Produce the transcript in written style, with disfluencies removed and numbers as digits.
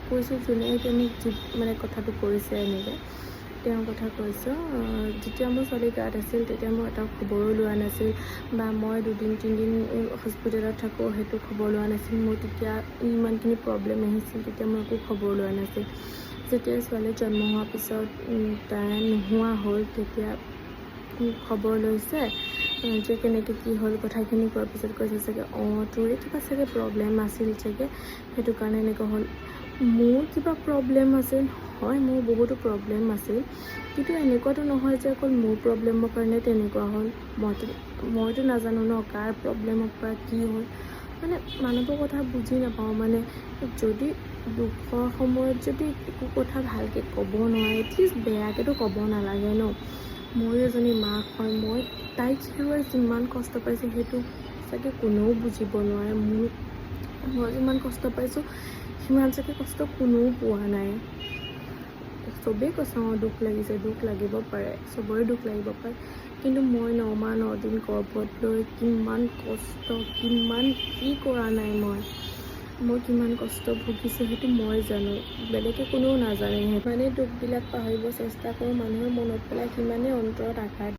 কৈছোঁ যোনে এতিয়া মোক মানে কথাটো কৰিছে এনেকৈ তেওঁৰ কথা কৈছোঁ। যেতিয়া মোৰ ছোৱালী গাত আছিল তেতিয়া মই এটা খবৰো লোৱা নাছিল বা মই 2-3 দিন হস্পিটেলত থাকোঁ সেইটো খবৰ লোৱা নাছিল। মোৰ তেতিয়া ইমানখিনি প্ৰব্লেম আহিছিল, তেতিয়া মই একো খবৰ লোৱা নাছিল। যেতিয়া ছোৱালী জন্ম হোৱাৰ পিছত তাই নোহোৱা হ'ল তেতিয়া খবৰ লৈছে যে কেনেকৈ কি হ'ল। কথাখিনি কোৱাৰ পিছত কৈছে চাগে তোৰে কিবা চাগে প্ৰব্লেম আছিল চাগে, সেইটো কাৰণে এনেকুৱা হ'ল। মোৰ কিবা প্ৰব্লেম আছিল? হয়, মোৰ বহুতো প্ৰব্লেম আছিল, কিন্তু এনেকুৱাতো নহয় যে অকল মোৰ প্ৰব্লেমৰ কাৰণে তেনেকুৱা হ'ল। মইতো নাজানো ন কাৰ প্ৰব্লেমৰ পৰা কি হ'ল। মানে মানুহৰ কথা বুজি নাপাওঁ। মানে যদি দুখৰ সময়ত যদি একো কথা ভালকৈ ক'ব নোৱাৰে, এটলিষ্ট বেয়াকৈতো ক'ব নালাগে ন। ময়ো এজনী মাক হয়, মই তাইক হেৰুৱাই যিমান কষ্ট পাইছোঁ সেইটো চাগে কোনেও বুজিব নোৱাৰে। মই যিমান কষ্ট পাইছোঁ সিমান চাগে কষ্ট কোনেও পোৱা নাই। চবেই কৈছে দুখ লাগিছে, দুখ লাগিব পাৰে, চবৰে দুখ লাগিব পাৰে, কিন্তু মই 9 মাহ 9 দিন গৰ্ভত লৈ কিমান কষ্ট, কিমান কি কৰা নাই মই কিমান কষ্ট ভুগিছোঁ সেইটো মই জানো, বেলেগে কোনেও নাজানে। মানে দুখবিলাক পাহৰিব চেষ্টা কৰোঁ, মানুহৰ মনত পেলাই সিমানেই অন্তৰত আঘাত